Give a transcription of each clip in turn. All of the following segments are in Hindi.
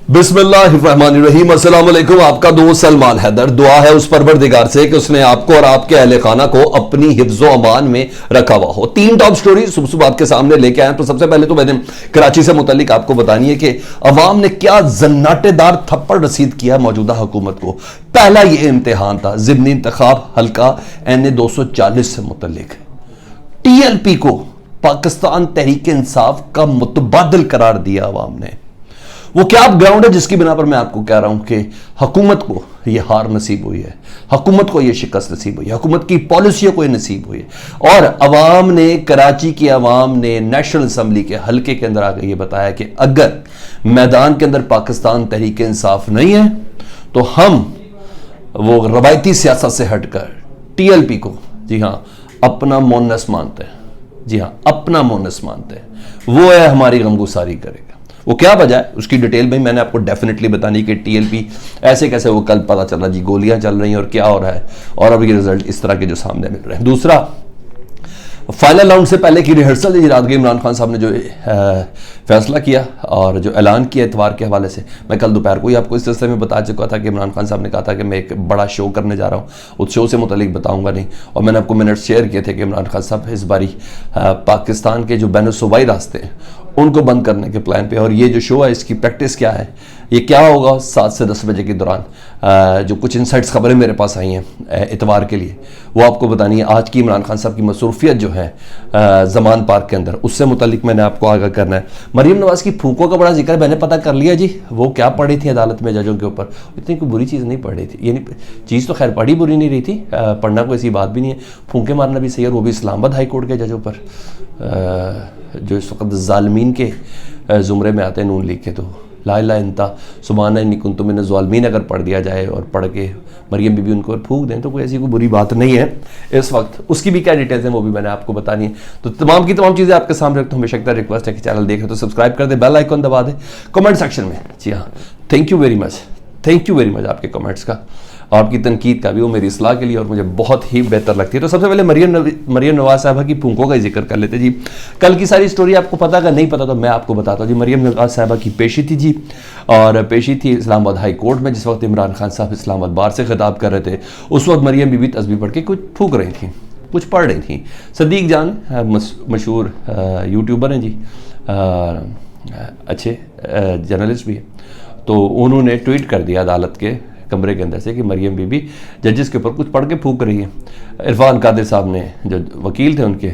बिस्मिल्लाहिर्रहमानिर्रहीम। अस्सलाम वालेकुम। आपका दोस्त सलमान हैदर। दुआ है उस परवरदिगार से कि उसने आपको और आपके अहले खाना को अपनी हिफ्ज़ो अमान में रखा हुआ हो। 3 टॉप स्टोरी सुबह सुबह आपके सामने लेके आए। तो सबसे पहले तो मैंने कराची से मुतालिक आपको बतानी है कि अवाम ने क्या जन्नाटेदार थप्पड़ रसीद किया मौजूदा हुकूमत को। पहला ये इम्तिहान था ज़िमनी इंतखाब हल्का NA 240 से मुतालिक। TLP को पाकिस्तान तहरीक इंसाफ का मुतबादिल करार दिया अवाम ने। वो क्या ग्राउंड है जिसकी बिना पर मैं आपको कह रहा हूं कि हुकूमत को यह हार नसीब हुई है, हुकूमत को यह शिकस्त नसीब हुई है, हुकूमत की पॉलिसियों को यह नसीब हुई है। और अवाम ने, कराची की अवाम ने नेशनल असम्बली के हल्के के अंदर आकर यह बताया कि अगर मैदान के अंदर पाकिस्तान तहरीक इंसाफ नहीं है तो हम वो रवायती सियासत से हटकर TLP को, जी हाँ, अपना मोनस मानते हैं। जी हाँ, अपना मोनस मानते हैं। वो है हमारी गमगुसारी करेगा। वो क्या वजह है उसकी डिटेल में मैंने आपको डेफिनेटली बतानी कि TLP ऐसे कैसे, वो कल पता चला जी गोलियां चल रही हैं और क्या हो रहा है, और अब ये रिजल्ट इस तरह के जो सामने मिल रहे हैं। दूसरा, फाइनल राउंड से पहले की रिहर्सल है रात को इमरान खान साहब ने जो फैसला किया और जो ऐलान किया इतवार के हवाले से, मैं कल दोपहर को ही आपको इस सिलसिले में बता चुका था कि इमरान खान साहब ने कहा था कि मैं एक बड़ा शो करने जा रहा हूँ, उस शो से मुतालिक बताऊंगा नहीं। और मैंने आपको मिनट शेयर किए थे कि इमरान खान साहब इस बारी पाकिस्तान के जो बैन सूबाई रास्ते हैं उनको बंद करने के प्लान पे। और ये जो शो है इसकी प्रैक्टिस क्या है, ये क्या होगा 7 से 10 बजे के दौरान, जो कुछ इनसाइट्स खबरें मेरे पास आई हैं इतवार के लिए, वो आपको बतानी है। आज की इमरान खान साहब की मसरूफियत जो है जमान पार्क के अंदर, उससे मुतालिक मैंने आपको आगाह करना है। मरीम नवाज की फूकों का बड़ा जिक्र मैंने पता कर लिया जी। वो क्या पढ़ी थी अदालत में जजों के ऊपर, इतनी कोई बुरी चीज़ नहीं पढ़ी थी। यानी चीज़ तो खैर पढ़ी बुरी नहीं रही थी, पढ़ना कोई ऐसी बात भी नहीं है। फूंके मारना भी सही है, और वो भी इस्लामाबाद हाई कोर्ट के जजों पर, जो इस वक्त ज़ालिमीन के ज़ुमरे में आते हैं नून लीग के। तो ला इलाहा इल्लल्लाह सुब्हाना इन्नी कुन्तु मिनज़ ज़ालिमीन अगर पढ़ दिया जाए और पढ़ के मरियम बीबी उनको फूंक दें तो कोई ऐसी कोई बुरी बात नहीं है इस वक्त। उसकी भी क्या डिटेल्स हैं वो भी मैंने आपको बतानी है। तो तमाम की तमाम चीज़ें आपके सामने रखता हूँ। बेशक रिक्वेस्ट है कि चैनल देख रहे तो सब्सक्राइब कर दे, बेल आइकन दबा दे, कमेंट सेक्शन में। जी हाँ, थैंक यू वेरी मच आपके कमेंट्स का, आपकी तनकीद का भी, वो मेरी इस्लाह के लिए और मुझे बहुत ही बेहतर लगती है। तो सबसे पहले मरियम नवाज साहबा की फूंकों का जिक्र कर लेते जी। कल की सारी स्टोरी आपको पता, अगर नहीं पता तो मैं आपको बताता हूँ जी। मरियम नवाज साहबा की पेशी थी जी, और पेशी थी इस्लामाबाद हाई कोर्ट में। जिस वक्त इमरान खान साहब इस्लामाबाद बार से खिताब कर रहे थे, उस वक्त मरियम बीबी तस्बीह पढ़ के कुछ फूंक रही थी, कुछ पढ़ रही थी। सदीक जान मशहूर यूट्यूबर हैं जी, अच्छे जर्नलिस्ट भी हैं, तो उन्होंने ट्वीट कर दिया अदालत के कमरे के अंदर से कि मरियम बीबी जजेस के ऊपर कुछ पढ़ के फूंक रही है। इरफान कादिर साहब ने, जो वकील थे उनके,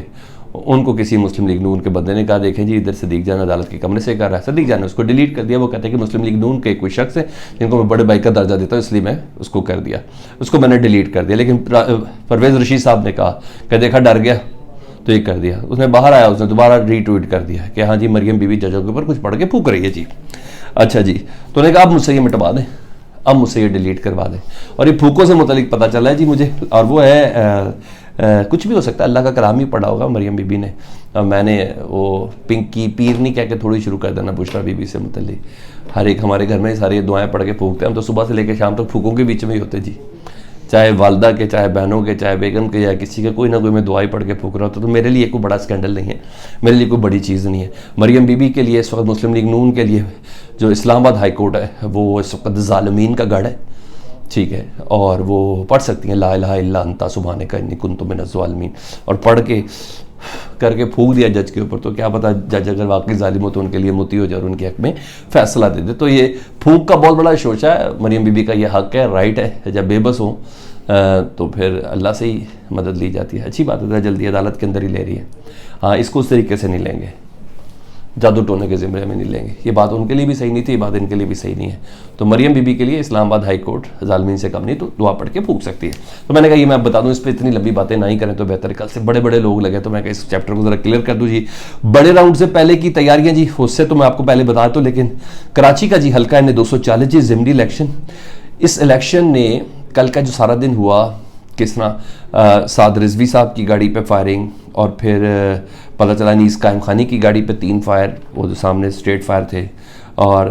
उनको किसी मुस्लिम लीग नून के बंदे ने कहा देखें जी इधर सदीक जान अदालत के कमरे से कर रहा है। सदीक जान ने उसको डिलीट कर दिया। वो कहते हैं कि मुस्लिम लीग नून के कोई शख्स है जिनको मैं बड़े भाई का दर्जा देता हूँ, इसलिए मैं उसको कर दिया, उसको मैंने डिलीट कर दिया। लेकिन परवेज़ रशीद साहब ने कहा कि देखा डर गया तो ये कर दिया। उसने बाहर आया, उसने दोबारा रीट्वीट कर दिया कि हाँ जी मरियम बीबी जजों के ऊपर कुछ पढ़ के फूंक रही है जी। अच्छा जी, तो उन्होंने कहा अब मुझसे ये मिटवा दें, अब मुझसे ये डिलीट करवा दें। और ये फूकों से मुतालिक पता चला है जी मुझे, और वो है कुछ भी हो सकता है, अल्लाह का कलाम ही पढ़ा होगा मरियम बीबी ने। मैंने वो पिंकी पीर नहीं कह के थोड़ी शुरू कर देना बुशरा बीबी से मुतालिक। हर एक हमारे घर में सारी दुआएं पढ़ के फूकते हैं हम, तो सुबह से लेकर शाम तक फूकों के बीच में ही होते जी, चाहे वालदा के, चाहे बहनों के, चाहे बेगम के, या किसी के, कोई ना कोई मैं दुआई पढ़ के फूक रहा होता। तो मेरे लिए कोई बड़ा स्कैंडल नहीं है, मेरे लिए कोई बड़ी चीज़ नहीं है। मरियम बीबी के लिए इस वक्त मुस्लिम लीग नून के लिए जो इस्लामाबाद हाई कोर्ट है वो इस वक्त ज़ालिमीन का गढ़ है, ठीक है। और वो पढ़ सकती हैं ला इलाहा इल्ला अंता सुब्हानक इन्नी कुन्तु मिनज़ ज़ालिमीन, और पढ़ के करके फूंक दिया जज के ऊपर, तो क्या पता जज अगर वाकई जालिम हो तो उनके लिए मोती हो जाए और उनके हक में फैसला दे दे। तो ये फूंक का बहुत बड़ा शोशा है। मरियम बीबी का ये हक है, राइट है। जब बेबस हो तो फिर अल्लाह से ही मदद ली जाती है। अच्छी बात है, जल्दी अदालत के अंदर ही ले रही है। हाँ, इसको उस तरीके से नहीं लेंगे, जादू टोने के ज़िम्मे में नहीं लेंगे। ये बात उनके लिए भी सही नहीं थी, ये बात इनके लिए भी सही नहीं है। तो मरियम बीबी के लिए इस्लामाबाद हाई कोर्ट ज़ालिमीन से कम नहीं, तो दुआ पढ़ के फूंक सकती है। तो मैंने कहा ये मैं बता दूं, इस पर इतनी लंबी बातें नहीं करें तो बेहतर है। कल से बड़े बड़े लोग लगे, तो मैं कहा इस चैप्टर को ज़रा क्लियर कर दूँ जी। बड़े राउंड से पहले की तैयारियाँ जी, उससे तो मैं आपको पहले बता दूँ, लेकिन कराची का जी हल्का NA 240 जी ज़िमनी इलेक्शन, इस इलेक्शन ने कल का जो सारा दिन हुआ, किस तरह साद रिजवी साहब की गाड़ी पे फायरिंग, और फिर पता चला नीस कायम खानी की गाड़ी पे 3 फायर, वो जो सामने स्ट्रेट फायर थे, और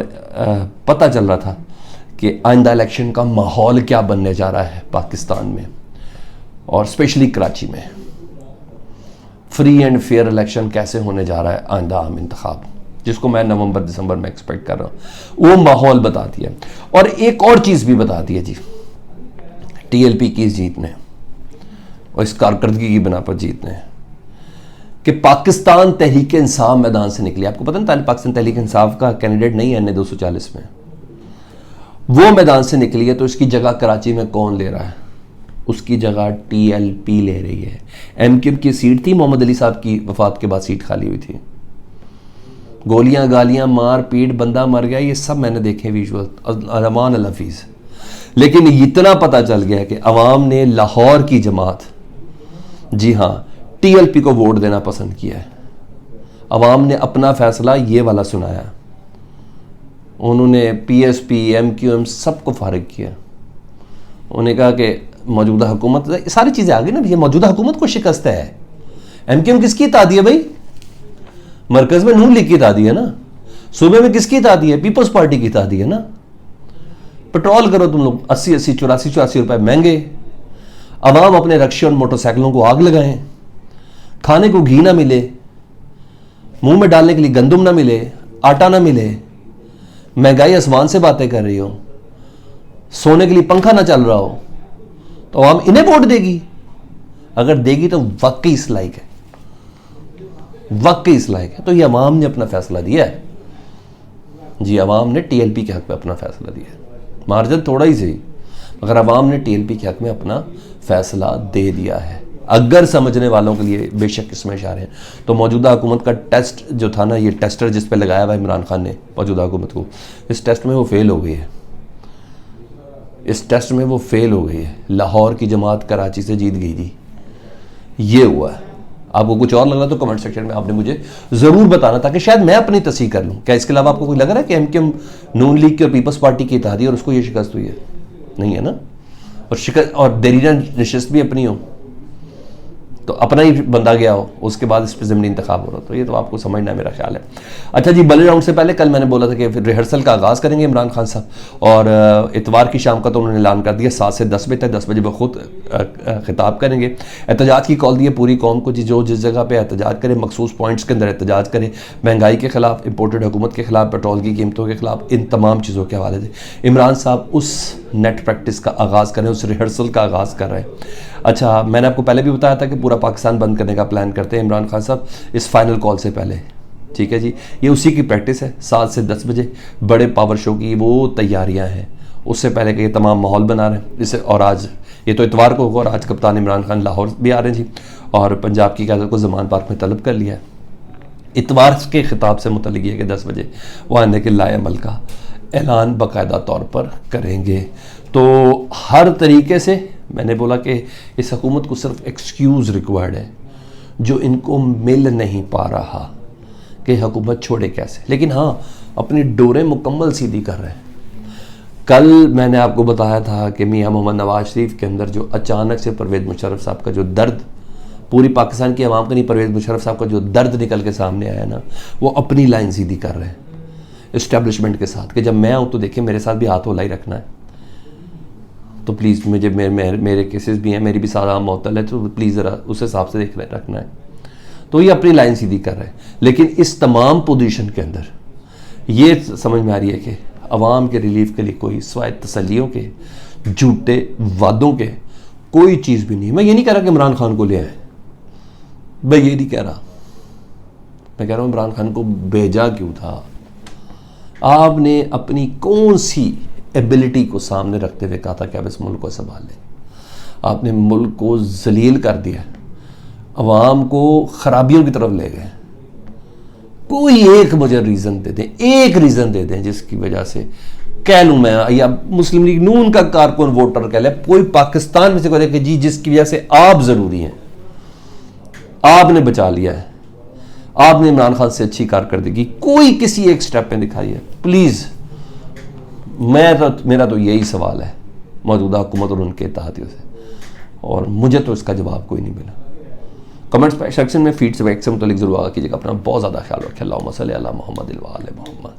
पता चल रहा था कि आइंदा इलेक्शन का माहौल क्या बनने जा रहा है पाकिस्तान में, और स्पेशली कराची में। फ्री एंड फेयर इलेक्शन कैसे होने जा रहा है आइंदा आम इंतखाब, जिसको मैं नवंबर दिसंबर में एक्सपेक्ट कर रहा हूं। वो माहौल बताती है। और एक और चीज भी बताती है जी, टीएलपी की जीतने और इस कारकर्दगी की बिना पर जीतने कि पाकिस्तान तहरीक इंसाफ मैदान से निकली। आपको पता ना, पाकिस्तान तहरीक इंसाफ का कैंडिडेट नहीं है NA 240 में, वो मैदान से निकली है। तो इसकी जगह कराची में कौन ले रहा है? उसकी जगह टीएलपी ले रही है। MQM की सीट थी, मोहम्मद अली साहब की वफात के बाद सीट खाली हुई थी। गोलियां गालियां मार पीट, बंदा मर गया, ये सब मैंने देखे विजुअल, अरमान अल हफीज। लेकिन इतना पता चल गया कि अवाम ने लाहौर की जमात, जी हाँ, टीएलपी को वोट देना पसंद किया है। अवाम ने अपना फैसला ये वाला सुनाया। उन्होंने PSP MQM सबको फारिग किया। उन्होंने कहा कि मौजूदा हुकूमत, सारी चीज़ें आ गई ना, ये मौजूदा हुकूमत को शिकस्त है। MQM किसकी इत्तेहादी है भाई? मरकज में नून लीग की इत्तेहादी है ना। सूबे में किसकी इत्तेहादी है? पीपल्स पार्टी की इत्तेहादी है ना। पेट्रोल करो तुम लोग 80-80 84 रुपए महंगे। अवाम अपने रक्शे और मोटरसाइकिलों को आग लगाएं, खाने को घी ना मिले, मुंह में डालने के लिए गंदम ना मिले, आटा ना मिले, महंगाई आसमान से बातें कर रही हो, सोने के लिए पंखा ना चल रहा हो, तो आवाम इन्हें वोट देगी? अगर देगी तो वाकई इस लायक है, वाकई इस लायक है। तो ये अवाम ने अपना फैसला दिया है जी, अवाम ने टीएलपी के हक में अपना फैसला दिया है। मार्जिन थोड़ा ही सही, मगर अवाम ने टीएलपी के हक में अपना फैसला दे दिया है। अगर समझने वालों के लिए बेशक इसमें इशारे हैं, तो मौजूदा हुकूमत का टेस्ट जो था ना, ये टेस्टर जिस पे लगाया हुआ इमरान खान ने मौजूदा हुकूमत को, इस टेस्ट में वो फेल हो गई है। इस टेस्ट में वो फेल हो गई है। लाहौर की जमात कराची से जीत गई थी, ये हुआ है। आपको कुछ और लग रहा तो कमेंट सेक्शन में आपने मुझे जरूर बताना, ताकि शायद मैं अपनी तस्दीक कर लूँ। क्या इसके अलावा आपको कोई लग रहा है कि MQM नून लीग की और पीपल्स पार्टी की इत्तेहादी और उसको ये शिकस्त हुई है? नहीं है ना। और शिकस्त और देरीना नशिस्त भी अपनी हो, तो अपना ही बंदा गया हो, उसके बाद इस पर ज़मीनी इंतखाब हो रहा, तो ये तो आपको समझना है, मेरा ख्याल है। अच्छा जी, बल्ले राउंड से पहले कल मैंने बोला था कि रिहर्सल का आगाज़ करेंगे इमरान खान साहब, और इतवार की शाम का तो उन्होंने ऐलान कर दिया 7 से 10 बजे तक। 10 बजे वो खुद खिताब करेंगे। एहतजाज की कॉल दी है पूरी कौम को जी, जो जिस जगह पर एहतजाज करें, मखसूस पॉइंट्स के अंदर एहतजाज करें, महंगाई के खिलाफ, इंपोर्टेड हुकूमत के खिलाफ, पेट्रोल की कीमतों के खिलाफ, इन तमाम चीज़ों के हवाले से इमरान साहब उस नेट प्रैक्टिस का आगाज़ करें, उस रिहर्सल का आगाज़ कर रहे हैं। अच्छा, मैंने आपको पहले भी बताया था कि पूरा पाकिस्तान बंद करने का प्लान करते हैं इमरान खान साहब इस फाइनल कॉल से पहले, ठीक है जी। ये उसी की प्रैक्टिस है। 7 से 10 बजे बड़े पावर शो की वो तैयारियां हैं, उससे पहले कि ये तमाम माहौल बना रहे हैं इसे। और आज ये तो इतवार को होगा, और आज कप्तान इमरान खान लाहौर भी आ रहे हैं जी, और पंजाब की क़यादत को ज़मान पार्क में तलब कर लिया है। इतवार के खिताब से मुतल्लिक़ है कि 10 बजे वो आने के लाएमल का ऐलान बाकायदा तौर पर करेंगे। तो हर तरीके से मैंने बोला कि इस हुकूमत को सिर्फ एक्सक्यूज़ रिक्वायर्ड है, जो इनको मिल नहीं पा रहा कि हुकूमत छोड़े कैसे। लेकिन हाँ, अपनी डोरें मुकम्मल सीधी कर रहे हैं। कल मैंने आपको बताया था कि मियां मोहम्मद नवाज शरीफ के अंदर जो अचानक से परवेज़ मुशर्रफ साहब का जो दर्द, पूरी पाकिस्तान की आवाम का नहीं, परवेज़ मुशर्रफ साहब का जो दर्द निकल के सामने आया ना, वो अपनी लाइन सीधी कर रहे हैं इस्टेब्लिशमेंट के साथ कि जब मैं आऊँ तो देखिए मेरे साथ भी हाथ हिलाई रखना है, तो प्लीज़ मुझे मेरे केसेस भी हैं, मेरी भी सारा मौतल है, तो प्लीज़ ज़रा उस हिसाब से रखना है। तो ये अपनी लाइन सीधी कर रहे हैं। लेकिन इस तमाम पोजीशन के अंदर ये समझ में आ रही है कि अवाम के रिलीफ के लिए कोई स्वाय तसल्लियों के, झूठे वादों के कोई चीज़ भी नहीं। मैं ये नहीं कह रहा कि इमरान खान को ले आए, मैं ये नहीं कह रहा। मैं कह रहा हूँ इमरान खान को भेजा क्यों था? आपने अपनी कौन सी एबिलिटी को सामने रखते हुए कहा था कि आप इस मुल्क को संभाल लें? आपने मुल्क को जलील कर दिया, अवाम को खराबियों की तरफ ले गए। कोई एक मुझे रीज़न दे दें, एक रीज़न दे दें जिसकी वजह से कह लूँ मैं, या मुस्लिम लीग नून का कारकुन वोटर कह ले, कोई पाकिस्तान में से कहे कि जी जिसकी वजह से आप ज़रूरी हैं, आपने बचा लिया है, आपने इमरान खान से अच्छी कारकर्दगी कोई किसी एक स्टेप में दिखाई है, प्लीज़। मेरा तो यही सवाल है मौजूदा हुकूमत और उनके इत्तेहादियों से, और मुझे तो इसका जवाब कोई नहीं मिला। कमेंट्स सेक्शन में फीड से वैक्स से मुतल्लिक जरूर आगा कीजिएगा। अपना बहुत ज़्यादा ख्याल रखें। अल्लाहुम्मा सल्ली अला मुहम्मद व आले मुहम्मद।